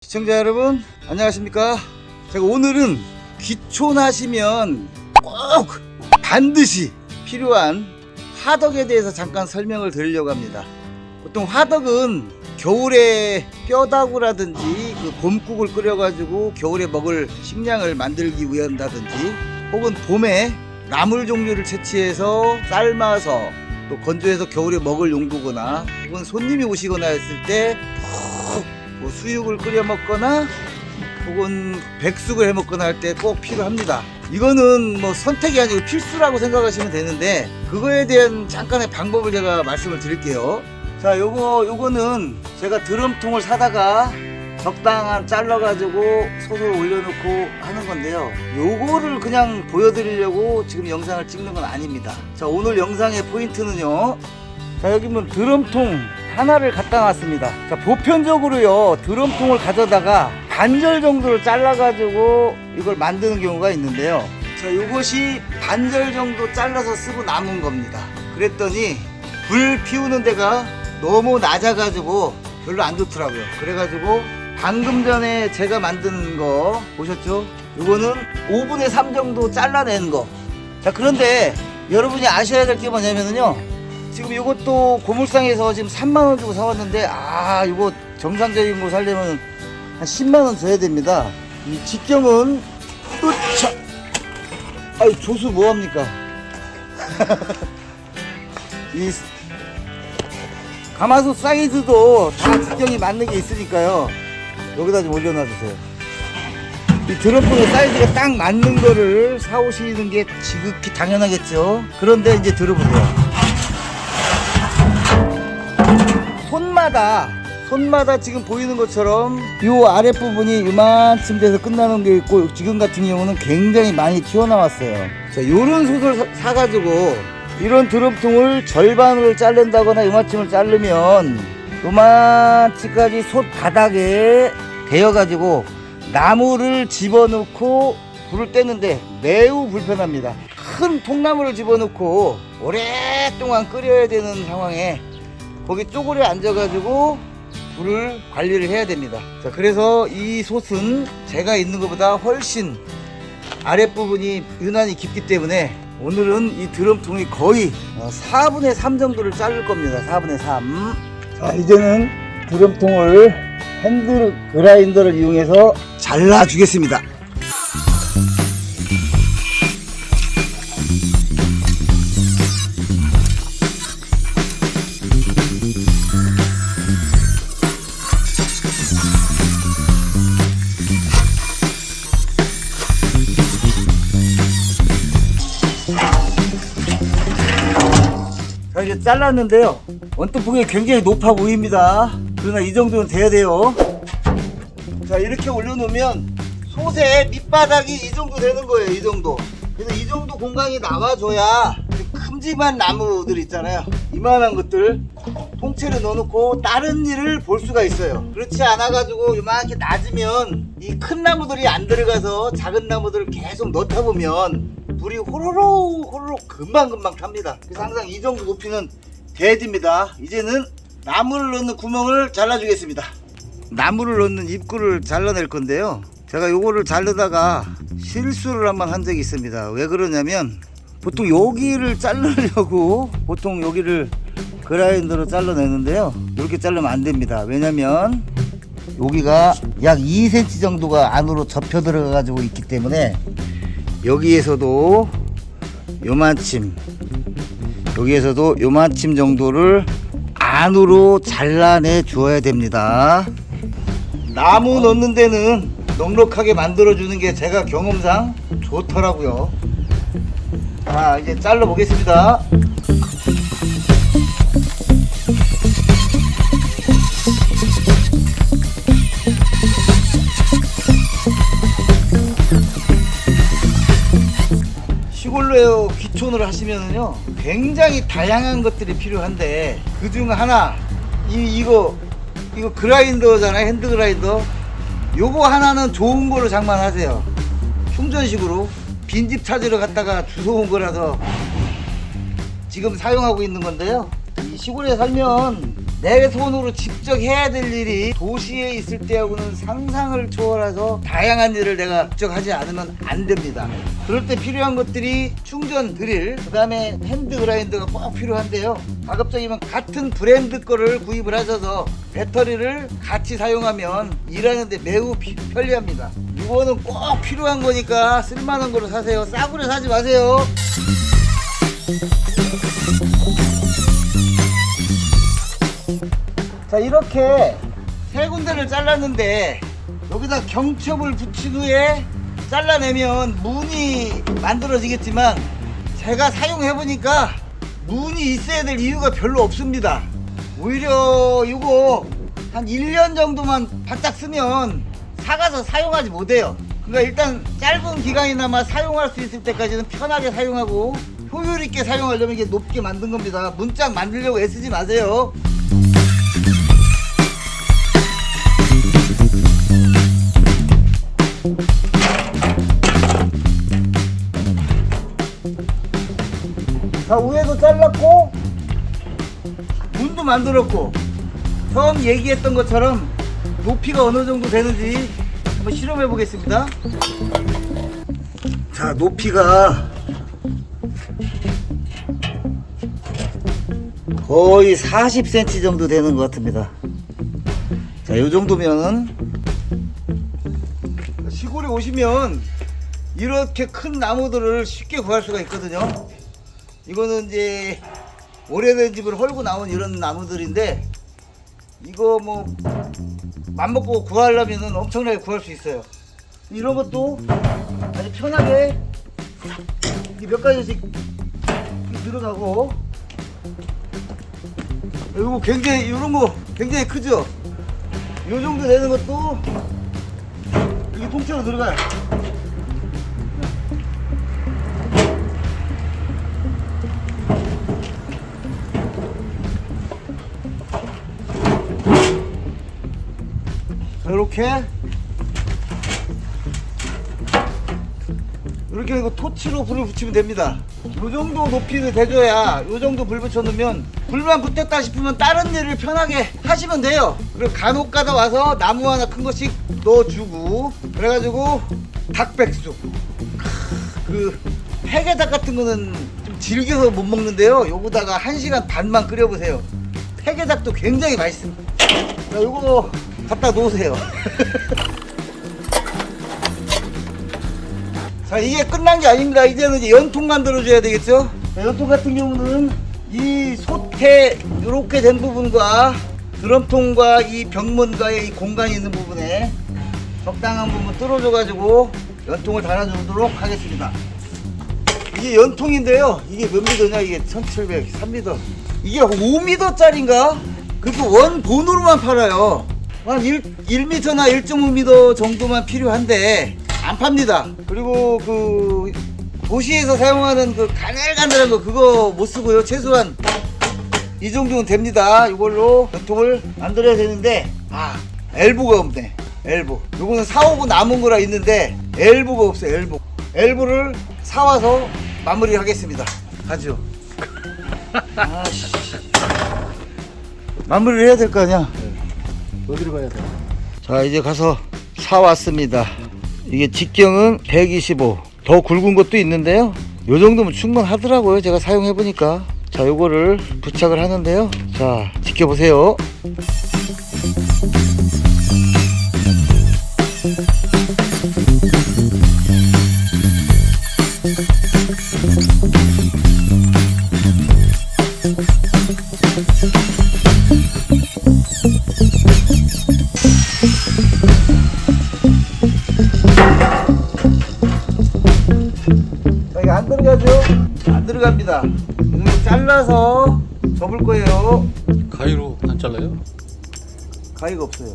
시청자 여러분 안녕하십니까. 제가 오늘은 귀촌하시면 꼭 반드시 필요한 화덕에 대해서 잠깐 설명을 드리려고 합니다. 보통 화덕은 겨울에 뼈다구라든지 그 봄국을 끓여가지고 겨울에 먹을 식량을 만들기 위한다든지 혹은 봄에 나물 종류를 채취해서 삶아서 또 건조해서 겨울에 먹을 용도거나 혹은 손님이 오시거나 했을 때 뭐 수육을 끓여 먹거나 혹은 백숙을 해 먹거나 할 때 꼭 필요합니다. 이거는 뭐 선택이 아니고 필수라고 생각하시면 되는데 그거에 대한 잠깐의 방법을 제가 말씀을 드릴게요. 자, 요거는 제가 드럼통을 사다가 적당한 잘라가지고 솥을 올려놓고 하는 건데요. 요거를 그냥 보여드리려고 지금 영상을 찍는 건 아닙니다. 자, 오늘 영상의 포인트는요. 자, 여기 보면 드럼통 하나를 갖다 놨습니다. 자, 보편적으로요 드럼통을 가져다가 반절 정도를 잘라가지고 이걸 만드는 경우가 있는데요. 자, 요것이 반절 정도 잘라서 쓰고 남은 겁니다. 그랬더니 불 피우는 데가 너무 낮아가지고 별로 안 좋더라고요. 그래가지고 방금 전에 제가 만든 거 보셨죠? 요거는 5분의 3 정도 잘라낸 거. 자, 그런데 여러분이 아셔야 될 게 뭐냐면요, 지금 이것도 고물상에서 지금 3만원 주고 사왔는데, 이거 정상적인 거 살려면 한 10만원 줘야 됩니다. 이 직경은 으차! 아유, 조수 뭐합니까? 이 가마솥 사이즈도 다 직경이 맞는 게 있으니까요. 여기다 좀 올려놔주세요. 이 드럼통의 사이즈가 딱 맞는 거를 사오시는 게 지극히 당연하겠죠. 그런데 이제 들어보세요. 손마다 지금 보이는 것처럼 요 아랫부분이 요만큼 돼서 끝나는 게 있고, 지금 같은 경우는 굉장히 많이 튀어나왔어요. 자, 요런 솥을 사가지고 이런 드럼통을 절반으로 자른다거나 요만큼을 자르면 요만큼까지 솥 바닥에 대어가지고 나무를 집어넣고 불을 떼는데 매우 불편합니다. 큰 통나무를 집어넣고 오랫동안 끓여야 되는 상황에 거기 쪼그려 앉아가지고 불을 관리를 해야 됩니다. 자, 그래서 이 솥은 제가 있는 것보다 훨씬 아랫부분이 유난히 깊기 때문에 오늘은 이 드럼통이 거의 4분의 3 정도를 자를 겁니다. 4분의 3. 자, 이제는 드럼통을 핸드 그라인더를 이용해서 잘라주겠습니다. 자, 이제 잘랐는데요. 언뜻 보기에 굉장히 높아 보입니다. 그러나 이 정도는 돼야 돼요. 자, 이렇게 올려놓으면 솥의 밑바닥이 이 정도 되는 거예요. 이 정도. 그래서 이 정도 공간이 나와줘야 큼직한 나무들 있잖아요. 이만한 것들 통째로 넣어놓고 다른 일을 볼 수가 있어요. 그렇지 않아가지고 요만하게 낮으면 이 큰 나무들이 안 들어가서 작은 나무들을 계속 넣다 보면 불이 호로록 금방금방 탑니다. 그래서 항상 이 정도 높이는 돼야 됩니다. 이제는 나무를 넣는 구멍을 잘라주겠습니다. 나무를 넣는 입구를 잘라낼 건데요, 제가 요거를 자르다가 실수를 한번 한 적이 있습니다. 왜 그러냐면 보통 여기를 자르려고 보통 여기를 그라인더로 잘라내는데요, 이렇게 자르면 안 됩니다. 왜냐면 여기가 약 2cm 정도가 안으로 접혀 들어가 가지고 있기 때문에 여기에서도 요만큼, 여기에서도 요만큼 정도를 안으로 잘라내 주어야 됩니다. 나무 넣는 데는 넉넉하게 만들어 주는 게 제가 경험상 좋더라고요. 자, 이제 잘라 보겠습니다. 시골로 귀촌을 하시면은요 굉장히 다양한 것들이 필요한데 그중 하나 이거 그라인더잖아요. 핸드 그라인더. 요거 하나는 좋은 거로 장만하세요. 충전식으로 빈집 찾으러 갔다가 주워온 거라서 지금 사용하고 있는 건데요, 이 시골에 살면 내 손으로 직접 해야 될 일이 도시에 있을 때하고는 상상을 초월해서 다양한 일을 내가 직접 하지 않으면 안 됩니다. 그럴 때 필요한 것들이 충전 드릴, 그 다음에 핸드 그라인더가 꼭 필요한데요. 가급적이면 같은 브랜드 거를 구입을 하셔서 배터리를 같이 사용하면 일하는데 매우 편리합니다. 이거는 꼭 필요한 거니까 쓸만한 거로 사세요. 싸구려 사지 마세요. 자, 이렇게 세 군데를 잘랐는데 여기다 경첩을 붙인 후에 잘라내면 문이 만들어지겠지만 제가 사용해 보니까 문이 있어야 될 이유가 별로 없습니다. 오히려 이거 한 1년 정도만 바짝 쓰면 사가서 사용하지 못해요. 그러니까 일단 짧은 기간이나마 사용할 수 있을 때까지는 편하게 사용하고 효율 있게 사용하려면 이게 높게 만든 겁니다. 문짝 만들려고 애쓰지 마세요. 자, 위에도 잘랐고 문도 만들었고 처음 얘기했던 것처럼 높이가 어느 정도 되는지 한번 실험해 보겠습니다. 자, 높이가 거의 40cm 정도 되는 것 같습니다. 자, 이 정도면은 시골에 오시면 이렇게 큰 나무들을 쉽게 구할 수가 있거든요. 이거는 이제 오래된 집을 헐고 나온 이런 나무들인데 이거 뭐 맘먹고 구하려면 엄청나게 구할 수 있어요. 이런 것도 아주 편하게 몇 가지씩 들어가고, 이거 굉장히 이런 거 굉장히 크죠. 이 정도 되는 것도 이게 통째로 들어가요. 이렇게 이거 토치로 불을 붙이면 됩니다. 이 정도 높이를 대줘야, 이 정도 불 붙여놓으면 불만 붙었다 싶으면 다른 일을 편하게 하시면 돼요. 그리고 간혹 가다 와서 나무 하나 큰 거씩 넣어주고, 그래가지고 닭백숙, 그 폐게닭 같은 거는 좀 질겨서 못 먹는데요, 요거다가 1시간 반만 끓여보세요. 폐게닭도 굉장히 맛있습니다. 자, 요거 갖다 놓으세요. 자, 이게 끝난 게 아닙니다. 이제는 이제 연통 만들어줘야 되겠죠. 자, 연통 같은 경우는 이 솥에 이렇게 된 부분과 드럼통과 이 벽문과의 이 공간이 있는 부분에 적당한 부분 뚫어줘 가지고 연통을 달아주도록 하겠습니다. 이게 연통인데요, 이게 몇 미터냐, 이게 1700, 3미터, 이게 5미터 짜리인가? 그리고 원본으로만 팔아요. 한 1m나 1.5m 정도만 필요한데 안 팝니다. 그리고 그 도시에서 사용하는 그 가늘가늘한 거 그거 못 쓰고요. 최소한 이 정도는 됩니다. 이걸로 연통을 만들어야 되는데, 엘보가 없네. 엘보. 요거는 사오고 남은 거라 있는데 엘보가 없어요. 엘보. 엘보를 사와서 마무리 하겠습니다. 가죠. 마무리를 해야 될 거 아니야. 어디로 가야 돼? 자, 이제 가서 사왔습니다. 이게 직경은 125, 더 굵은 것도 있는데요, 요 정도면 충분하더라고요. 제가 사용해 보니까. 자, 요거를 부착을 하는데요, 자, 지켜보세요. 이게 안 들어가죠? 안 들어갑니다. 이렇게 잘라서 접을 거예요. 가위로 안 잘라요? 가위가 없어요.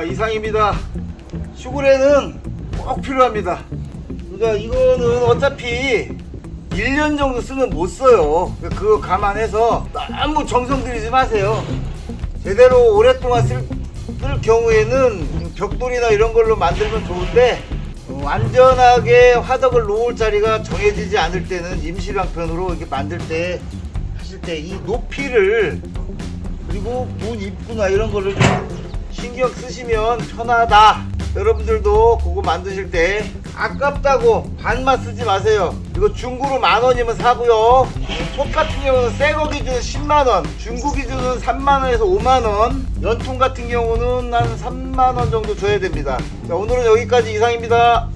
이상입니다. 슈그레는 꼭 필요합니다. 그러니까 이거는 어차피 1년 정도 쓰면 못 써요. 그거 감안해서 너무 정성 들이지 마세요. 제대로 오랫동안 쓸 경우에는 벽돌이나 이런 걸로 만들면 좋은데 안전하게 화덕을 놓을 자리가 정해지지 않을 때는 임시방편으로 이렇게 만들 때 하실 때 이 높이를 그리고 문 입구나 이런 거를 좀 신경 쓰시면 편하다. 여러분들도 그거 만드실 때 아깝다고 반만 쓰지 마세요. 이거 중고로 10,000원이면 사고요. 솥 같은 경우는 새거 기준은 10만원, 중고 기준은 3만원에서 5만원, 연통 같은 경우는 한 3만원 정도 줘야 됩니다. 자, 오늘은 여기까지 이상입니다.